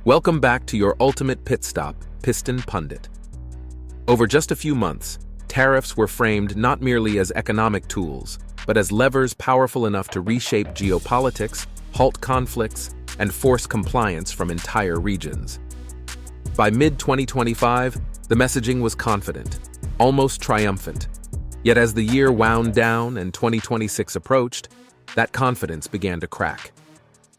Welcome back to your ultimate pit stop, Piston Pundit. Over just a few months, tariffs were framed not merely as economic tools, but as levers powerful enough to reshape geopolitics, halt conflicts, and force compliance from entire regions. By mid-2025, the messaging was confident, almost triumphant. Yet as the year wound down and 2026 approached, that confidence began to crack.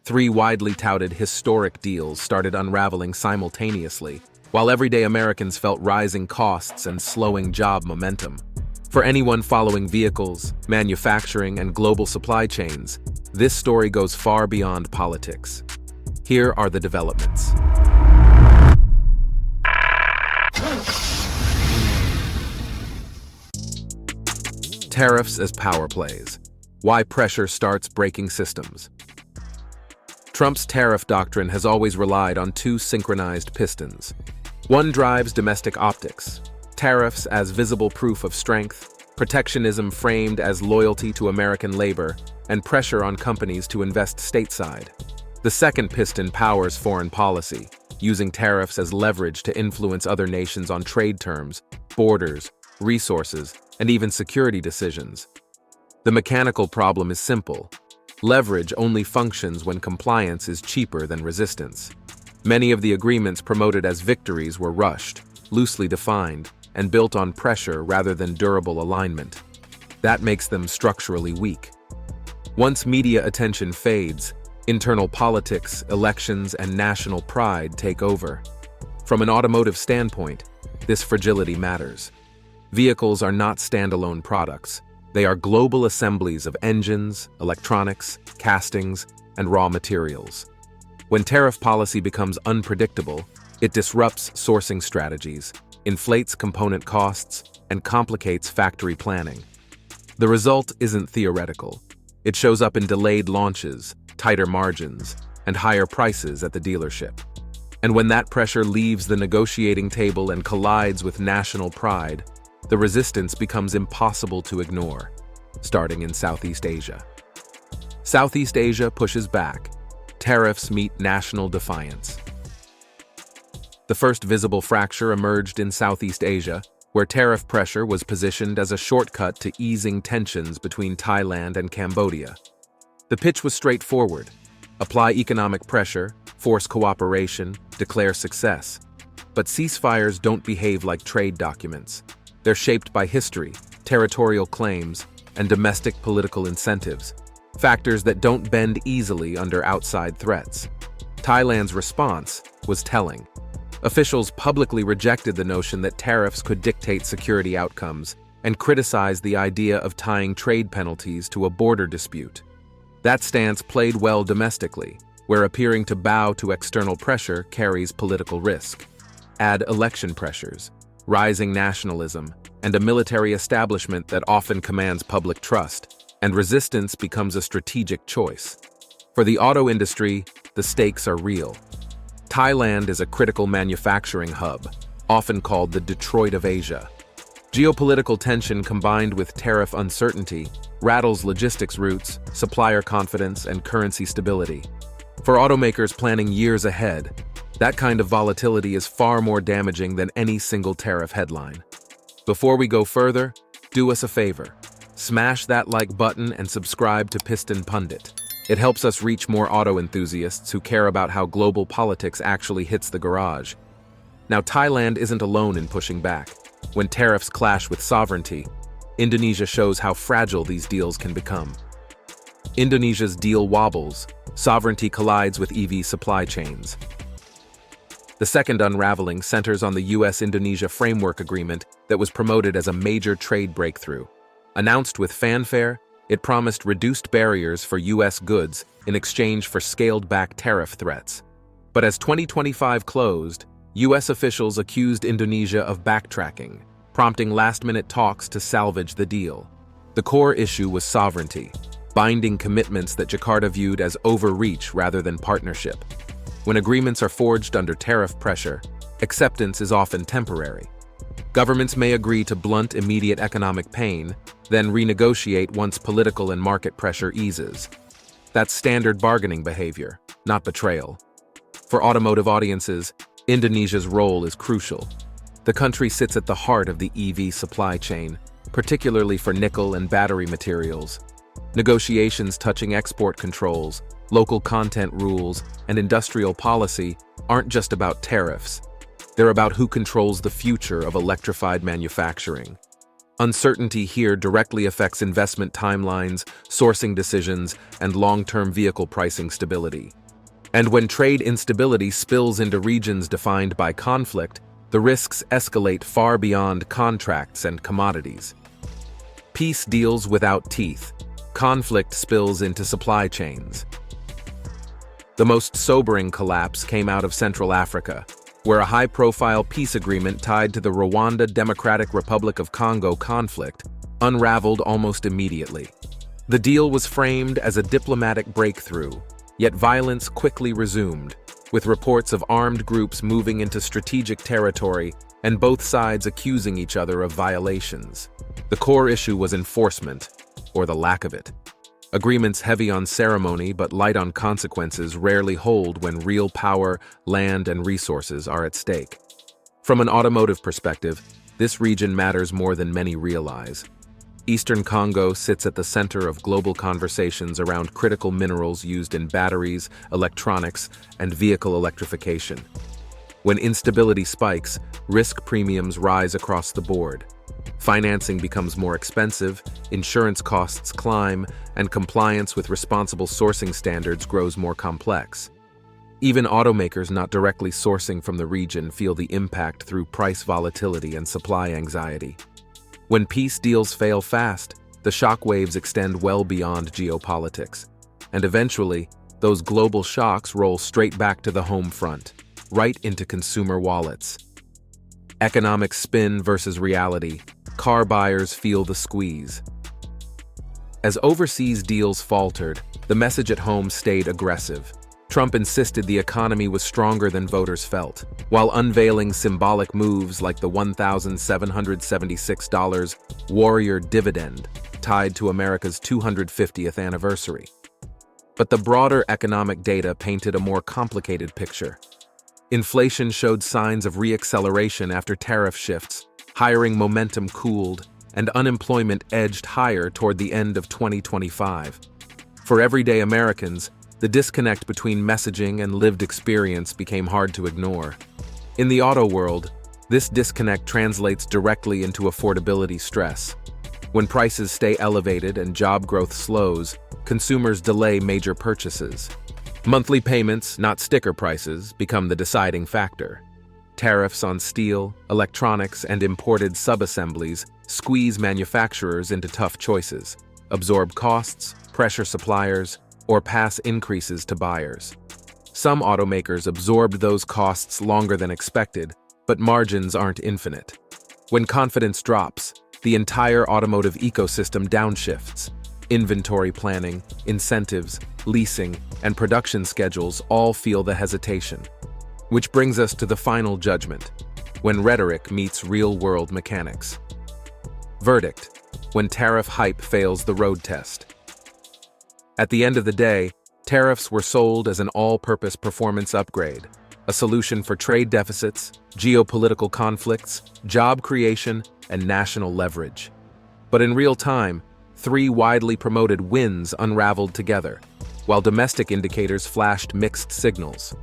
Three widely touted historic deals started unraveling simultaneously, while everyday Americans felt rising costs and slowing job momentum. For anyone following vehicles, manufacturing, and global supply chains, this story goes far beyond politics. Here are the developments. Tariffs as power plays. Why pressure starts breaking systems. Trump's tariff doctrine has always relied on two synchronized pistons. One drives domestic optics, tariffs as visible proof of strength, protectionism framed as loyalty to American labor, and pressure on companies to invest stateside. The second piston powers foreign policy, using tariffs as leverage to influence other nations on trade terms, borders, resources, and even security decisions. The mechanical problem is simple. Leverage only functions when compliance is cheaper than resistance. Many of the agreements promoted as victories were rushed, loosely defined, and built on pressure rather than durable alignment. That makes them structurally weak. Once media attention fades, internal politics, elections, and national pride take over. From an automotive standpoint, this fragility matters. Vehicles are not standalone products. They are global assemblies of engines, electronics, castings, and raw materials. When tariff policy becomes unpredictable, it disrupts sourcing strategies, inflates component costs, and complicates factory planning. The result isn't theoretical. It shows up in delayed launches, tighter margins, and higher prices at the dealership. And when that pressure leaves the negotiating table and collides with national pride, the resistance becomes impossible to ignore, starting in Southeast Asia. Southeast Asia pushes back. Tariffs meet national defiance. The first visible fracture emerged in Southeast Asia, where tariff pressure was positioned as a shortcut to easing tensions between Thailand and Cambodia. The pitch was straightforward: apply economic pressure, force cooperation, declare success. But ceasefires don't behave like trade documents. They're shaped by history, territorial claims, and domestic political incentives, factors that don't bend easily under outside threats. Thailand's response was telling. Officials publicly rejected the notion that tariffs could dictate security outcomes and criticized the idea of tying trade penalties to a border dispute. That stance played well domestically, where appearing to bow to external pressure carries political risk. Add election pressures, rising nationalism, and a military establishment that often commands public trust, and resistance becomes a strategic choice. For the auto industry, the stakes are real. Thailand is a critical manufacturing hub, often called the Detroit of Asia. Geopolitical tension combined with tariff uncertainty rattles logistics routes, supplier confidence, and currency stability. For automakers planning years ahead, that kind of volatility is far more damaging than any single tariff headline. Before we go further, do us a favor. Smash that like button and subscribe to Piston Pundit. It helps us reach more auto enthusiasts who care about how global politics actually hits the garage. Now, Thailand isn't alone in pushing back. When tariffs clash with sovereignty, Indonesia shows how fragile these deals can become. Indonesia's deal wobbles, sovereignty collides with EV supply chains. The second unraveling centers on the US-Indonesia Framework Agreement that was promoted as a major trade breakthrough. Announced with fanfare, it promised reduced barriers for US goods in exchange for scaled-back tariff threats. But as 2025 closed, US officials accused Indonesia of backtracking, prompting last-minute talks to salvage the deal. The core issue was sovereignty, binding commitments that Jakarta viewed as overreach rather than partnership. When agreements are forged under tariff pressure, acceptance is often temporary. Governments may agree to blunt immediate economic pain, then renegotiate once political and market pressure eases. That's standard bargaining behavior, not betrayal. For automotive audiences, Indonesia's role is crucial. The country sits at the heart of the EV supply chain, particularly for nickel and battery materials. Negotiations touching export controls, local content rules, and industrial policy aren't just about tariffs. They're about who controls the future of electrified manufacturing. Uncertainty here directly affects investment timelines, sourcing decisions, and long-term vehicle pricing stability. And when trade instability spills into regions defined by conflict, the risks escalate far beyond contracts and commodities. Peace deals without teeth. Conflict spills into supply chains. The most sobering collapse came out of Central Africa, where a high-profile peace agreement tied to the Rwanda Democratic Republic of Congo conflict unraveled almost immediately. The deal was framed as a diplomatic breakthrough, yet violence quickly resumed, with reports of armed groups moving into strategic territory and both sides accusing each other of violations. The core issue was enforcement, or the lack of it. Agreements heavy on ceremony but light on consequences rarely hold when real power, land, and resources are at stake. From an automotive perspective, this region matters more than many realize. Eastern Congo sits at the center of global conversations around critical minerals used in batteries, electronics, and vehicle electrification. When instability spikes, risk premiums rise across the board. Financing becomes more expensive, insurance costs climb, and compliance with responsible sourcing standards grows more complex. Even automakers not directly sourcing from the region feel the impact through price volatility and supply anxiety. When peace deals fail fast, the shockwaves extend well beyond geopolitics, and eventually, those global shocks roll straight back to the home front, right into consumer wallets. Economic spin versus reality. Car buyers feel the squeeze. As overseas deals faltered, the message at home stayed aggressive. Trump insisted the economy was stronger than voters felt, while unveiling symbolic moves like the $1,776 warrior dividend tied to America's 250th anniversary. But the broader economic data painted a more complicated picture. Inflation showed signs of re-acceleration after tariff shifts, hiring momentum cooled, and unemployment edged higher toward the end of 2025. For everyday Americans, the disconnect between messaging and lived experience became hard to ignore. In the auto world, this disconnect translates directly into affordability stress. When prices stay elevated and job growth slows, consumers delay major purchases. Monthly payments, not sticker prices, become the deciding factor. Tariffs on steel, electronics, and imported subassemblies squeeze manufacturers into tough choices: absorb costs, pressure suppliers, or pass increases to buyers. Some automakers absorbed those costs longer than expected, but margins aren't infinite. When confidence drops, the entire automotive ecosystem downshifts. Inventory planning, incentives, leasing, and production schedules all feel the hesitation. Which brings us to the final judgment, when rhetoric meets real-world mechanics. Verdict: when tariff hype fails the road test. At the end of the day, tariffs were sold as an all-purpose performance upgrade, a solution for trade deficits, geopolitical conflicts, job creation, and national leverage. But in real time, three widely promoted wins unraveled together, while domestic indicators flashed mixed signals.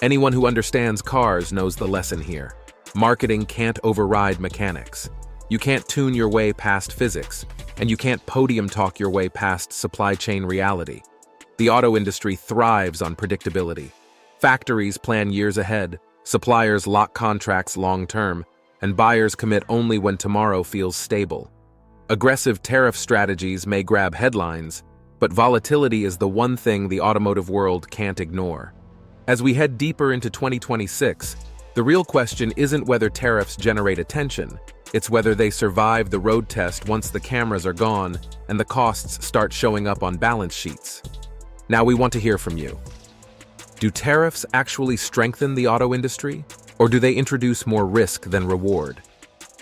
Anyone who understands cars knows the lesson here. Marketing can't override mechanics. You can't tune your way past physics, and you can't podium talk your way past supply chain reality. The auto industry thrives on predictability. Factories plan years ahead, suppliers lock contracts long-term, and buyers commit only when tomorrow feels stable. Aggressive tariff strategies may grab headlines, but volatility is the one thing the automotive world can't ignore. As we head deeper into 2026, the real question isn't whether tariffs generate attention, it's whether they survive the road test once the cameras are gone and the costs start showing up on balance sheets. Now we want to hear from you. Do tariffs actually strengthen the auto industry, or do they introduce more risk than reward?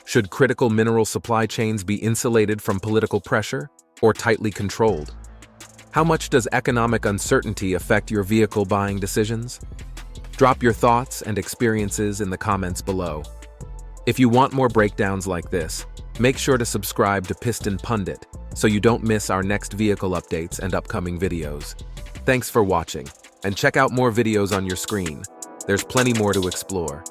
Should critical mineral supply chains be insulated from political pressure or tightly controlled? How much does economic uncertainty affect your vehicle buying decisions? Drop your thoughts and experiences in the comments below. If you want more breakdowns like this, make sure to subscribe to Piston Pundit so you don't miss our next vehicle updates and upcoming videos. Thanks for watching, and check out more videos on your screen. There's plenty more to explore.